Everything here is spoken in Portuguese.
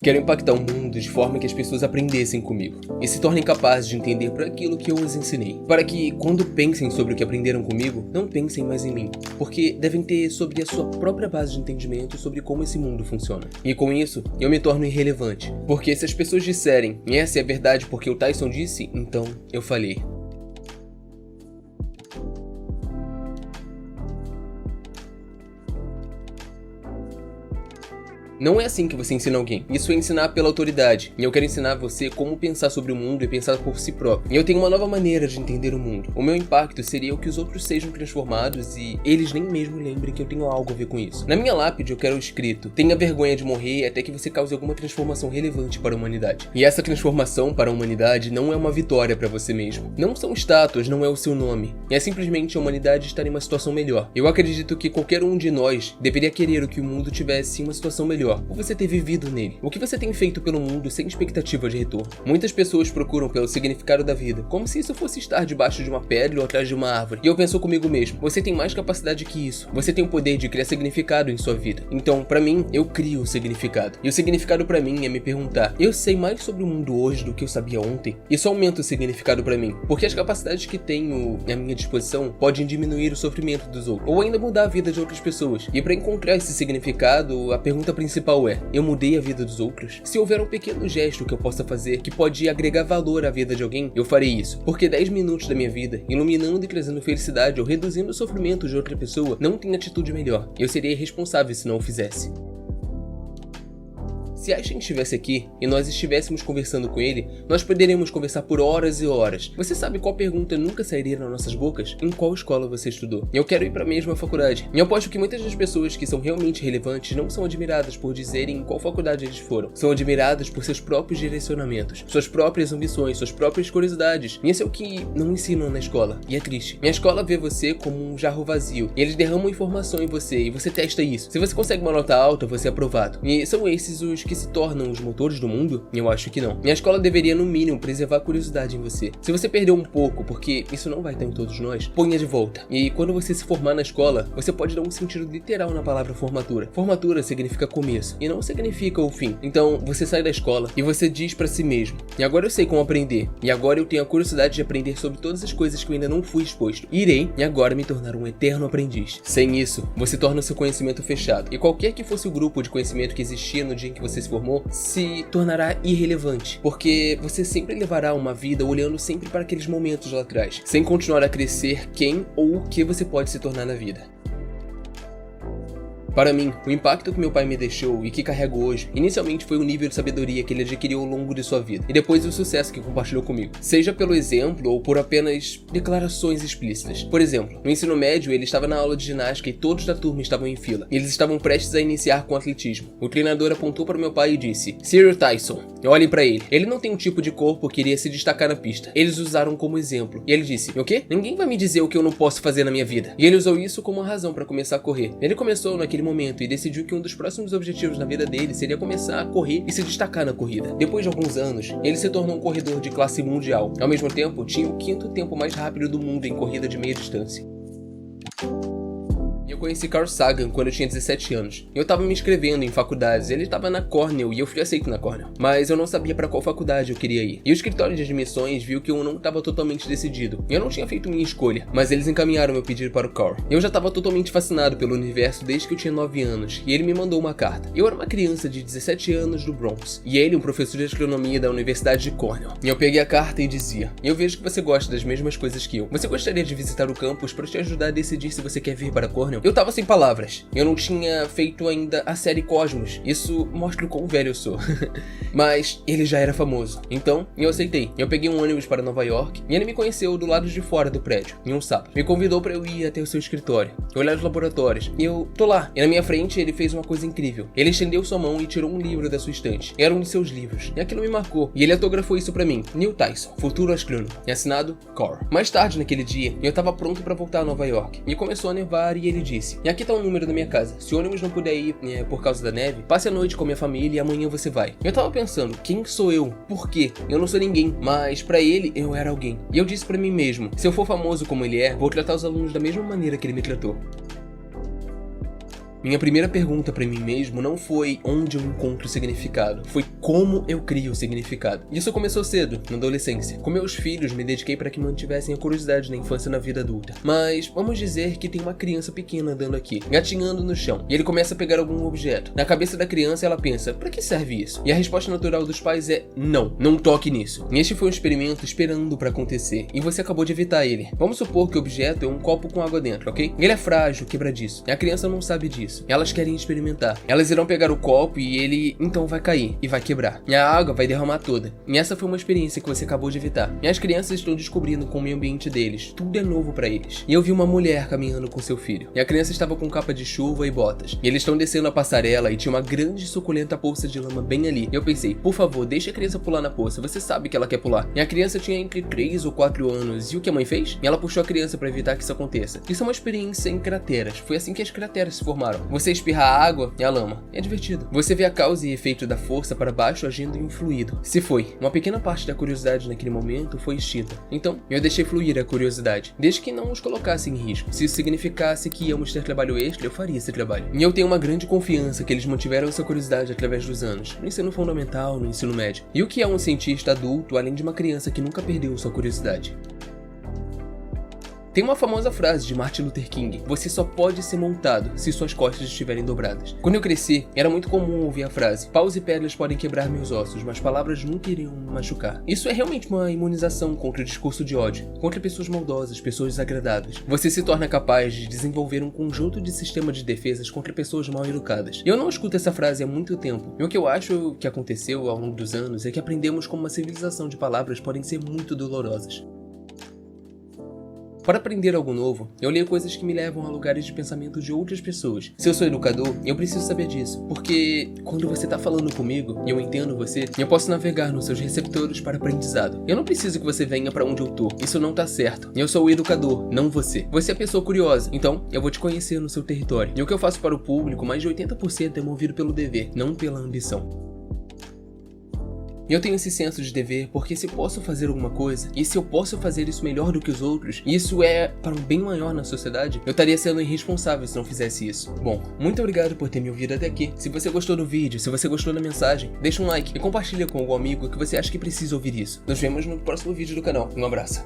Quero impactar o mundo de forma que as pessoas aprendessem comigo e se tornem capazes de entender por aquilo que eu os ensinei. Para que, quando pensem sobre o que aprenderam comigo, não pensem mais em mim, porque devem ter sobre a sua própria base de entendimento sobre como esse mundo funciona. E com isso, eu me torno irrelevante, porque se as pessoas disserem, essa é a verdade porque o Tyson disse, então eu falhei. Não é assim que você ensina alguém. Isso é ensinar pela autoridade. E eu quero ensinar você como pensar sobre o mundo e pensar por si próprio. E eu tenho uma nova maneira de entender o mundo. O meu impacto seria o que os outros sejam transformados e eles nem mesmo lembrem que eu tenho algo a ver com isso. Na minha lápide eu quero escrito: tenha vergonha de morrer até que você cause alguma transformação relevante para a humanidade. E essa transformação para a humanidade não é uma vitória para você mesmo. Não são estátuas, não é o seu nome. É simplesmente a humanidade estar em uma situação melhor. Eu acredito que qualquer um de nós deveria querer que o mundo tivesse uma situação melhor. Por você ter vivido nele. O que você tem feito pelo mundo sem expectativa de retorno. Muitas pessoas procuram pelo significado da vida, como se isso fosse estar debaixo de uma pedra ou atrás de uma árvore. E eu penso comigo mesmo, você tem mais capacidade que isso. Você tem o poder de criar significado em sua vida. Então, pra mim, eu crio o significado. E o significado pra mim é me perguntar, eu sei mais sobre o mundo hoje do que eu sabia ontem? Isso aumenta o significado pra mim, porque as capacidades que tenho à minha disposição podem diminuir o sofrimento dos outros, ou ainda mudar a vida de outras pessoas. E pra encontrar esse significado, a pergunta principal é: eu mudei a vida dos outros? Se houver um pequeno gesto que eu possa fazer que pode agregar valor à vida de alguém, eu farei isso. Porque 10 minutos da minha vida, iluminando e trazendo felicidade ou reduzindo o sofrimento de outra pessoa, não tem atitude melhor. Eu seria irresponsável se não o fizesse. Se Einstein estivesse aqui e nós estivéssemos conversando com ele, nós poderíamos conversar por horas e horas. Você sabe qual pergunta nunca sairia nas nossas bocas? Em qual escola você estudou? Eu quero ir para a mesma faculdade. E eu aposto que muitas das pessoas que são realmente relevantes não são admiradas por dizerem em qual faculdade eles foram. São admiradas por seus próprios direcionamentos, suas próprias ambições, suas próprias curiosidades. E isso é o que não ensinam na escola. E é triste. Minha escola vê você como um jarro vazio. E eles derramam informação em você e você testa isso. Se você consegue uma nota alta, você é aprovado. E são esses os que se tornam os motores do mundo? Eu acho que não. Minha escola deveria, no mínimo, preservar a curiosidade em você. Se você perdeu um pouco, porque isso não vai estar em todos nós, ponha de volta. E quando você se formar na escola, você pode dar um sentido literal na palavra formatura. Formatura significa começo, e não significa o fim. Então, você sai da escola e você diz pra si mesmo: e agora eu sei como aprender. E agora eu tenho a curiosidade de aprender sobre todas as coisas que eu ainda não fui exposto. Irei, e agora, me tornar um eterno aprendiz. Sem isso, você torna o seu conhecimento fechado. E qualquer que fosse o grupo de conhecimento que existia no dia em que você se formou, se tornará irrelevante, porque você sempre levará uma vida olhando sempre para aqueles momentos lá atrás, sem continuar a crescer quem ou o que você pode se tornar na vida. Para mim, o impacto que meu pai me deixou e que carrego hoje, inicialmente foi o nível de sabedoria que ele adquiriu ao longo de sua vida, e depois o sucesso que compartilhou comigo, seja pelo exemplo ou por apenas declarações explícitas. Por exemplo, no ensino médio ele estava na aula de ginástica e todos da turma estavam em fila, e eles estavam prestes a iniciar com atletismo. O treinador apontou para meu pai e disse: Cyril Tyson, olhem para ele. Ele não tem um tipo de corpo que iria se destacar na pista. Eles usaram como exemplo. E ele disse: o quê? Ninguém vai me dizer o que eu não posso fazer na minha vida. E ele usou isso como uma razão para começar a correr. Ele começou naquele momento e decidiu que um dos próximos objetivos na vida dele seria começar a correr e se destacar na corrida. Depois de alguns anos, ele se tornou um corredor de classe mundial. Ao mesmo tempo, tinha o 5º tempo mais rápido do mundo em corrida de meia distância. Eu conheci Carl Sagan quando eu tinha 17 anos. Eu tava me inscrevendo em faculdades, ele tava na Cornell e eu fui aceito na Cornell. Mas eu não sabia pra qual faculdade eu queria ir. E o escritório de admissões viu que eu não tava totalmente decidido. Eu não tinha feito minha escolha, mas eles encaminharam meu pedido para o Carl. Eu já tava totalmente fascinado pelo universo desde que eu tinha 9 anos, e ele me mandou uma carta. Eu era uma criança de 17 anos do Bronx, e ele um professor de astronomia da Universidade de Cornell. E eu peguei a carta e dizia: eu vejo que você gosta das mesmas coisas que eu. Você gostaria de visitar o campus para te ajudar a decidir se você quer vir para Cornell? Eu tava sem palavras. Eu não tinha feito ainda a série Cosmos. Isso mostra o quão velho eu sou. Mas ele já era famoso. Então, eu aceitei. Eu peguei um ônibus para Nova York e ele me conheceu do lado de fora do prédio, em um sábado. Me convidou para eu ir até o seu escritório, olhar os laboratórios. E eu tô lá. E na minha frente ele fez uma coisa incrível. Ele estendeu sua mão e tirou um livro da sua estante. Era um de seus livros. E aquilo me marcou. E ele autografou isso pra mim. Neil Tyson, futuro astrônomo. E assinado, Carl. Mais tarde naquele dia, eu tava pronto para voltar a Nova York. E começou a nevar e ele disse: e aqui tá o número da minha casa. Se o ônibus não puder ir por causa da neve, passe a noite com a minha família e amanhã você vai. Eu tava pensando, quem sou eu? Por quê? Eu não sou ninguém. Mas pra ele, eu era alguém. E eu disse pra mim mesmo: se eu for famoso como ele é, vou tratar os alunos da mesma maneira que ele me tratou. Minha primeira pergunta pra mim mesmo não foi onde eu encontro o significado, foi como eu crio o significado. Isso começou cedo, na adolescência. Com meus filhos, me dediquei para que mantivessem a curiosidade na infância e na vida adulta. Mas vamos dizer que tem uma criança pequena andando aqui, gatinhando no chão, e ele começa a pegar algum objeto. Na cabeça da criança, ela pensa, pra que serve isso? E a resposta natural dos pais é, não toque nisso. E este foi um experimento esperando pra acontecer, e você acabou de evitar ele. Vamos supor que o objeto é um copo com água dentro, ok? Ele é frágil, quebradiço, e a criança não sabe disso. Elas querem experimentar. Elas irão pegar o copo e ele então vai cair e vai quebrar. E a água vai derramar toda. E essa foi uma experiência que você acabou de evitar. E as crianças estão descobrindo com o meio ambiente deles. Tudo é novo pra eles. E eu vi uma mulher caminhando com seu filho. E a criança estava com capa de chuva e botas. E eles estão descendo a passarela e tinha uma grande e suculenta poça de lama bem ali. E eu pensei, por favor, deixa a criança pular na poça. Você sabe que ela quer pular. E a criança tinha entre 3 ou 4 anos. E o que a mãe fez? E ela puxou a criança pra evitar que isso aconteça. Isso é uma experiência em crateras. Foi assim que as crateras se formaram. Você espirra a água e a lama. É divertido. Você vê a causa e efeito da força para baixo agindo em um fluido. Se foi. Uma pequena parte da curiosidade naquele momento foi extinta. Então, eu deixei fluir a curiosidade. Desde que não os colocasse em risco. Se isso significasse que íamos ter trabalho extra, eu faria esse trabalho. E eu tenho uma grande confiança que eles mantiveram essa curiosidade através dos anos. No ensino fundamental, no ensino médio. E o que é um cientista adulto, além de uma criança que nunca perdeu sua curiosidade? Tem uma famosa frase de Martin Luther King: você só pode ser montado se suas costas estiverem dobradas. Quando eu cresci, era muito comum ouvir a frase: paus e pedras podem quebrar meus ossos, mas palavras nunca iriam me machucar. Isso é realmente uma imunização contra o discurso de ódio, contra pessoas maldosas, pessoas desagradáveis. Você se torna capaz de desenvolver um conjunto de sistemas de defesas contra pessoas mal educadas. Eu não escuto essa frase há muito tempo, e o que eu acho que aconteceu ao longo dos anos é que aprendemos como uma civilização de palavras podem ser muito dolorosas. Para aprender algo novo, eu leio coisas que me levam a lugares de pensamento de outras pessoas. Se eu sou educador, eu preciso saber disso, porque quando você tá falando comigo e eu entendo você, eu posso navegar nos seus receptores para aprendizado. Eu não preciso que você venha para onde eu tô, isso não tá certo. Eu sou o educador, não você. Você é a pessoa curiosa, então eu vou te conhecer no seu território. E o que eu faço para o público, mais de 80% é movido pelo dever, não pela ambição. E eu tenho esse senso de dever porque se posso fazer alguma coisa, e se eu posso fazer isso melhor do que os outros, e isso é para um bem maior na sociedade, eu estaria sendo irresponsável se não fizesse isso. Bom, muito obrigado por ter me ouvido até aqui. Se você gostou do vídeo, se você gostou da mensagem, deixa um like e compartilha com algum amigo que você acha que precisa ouvir isso. Nos vemos no próximo vídeo do canal. Um abraço.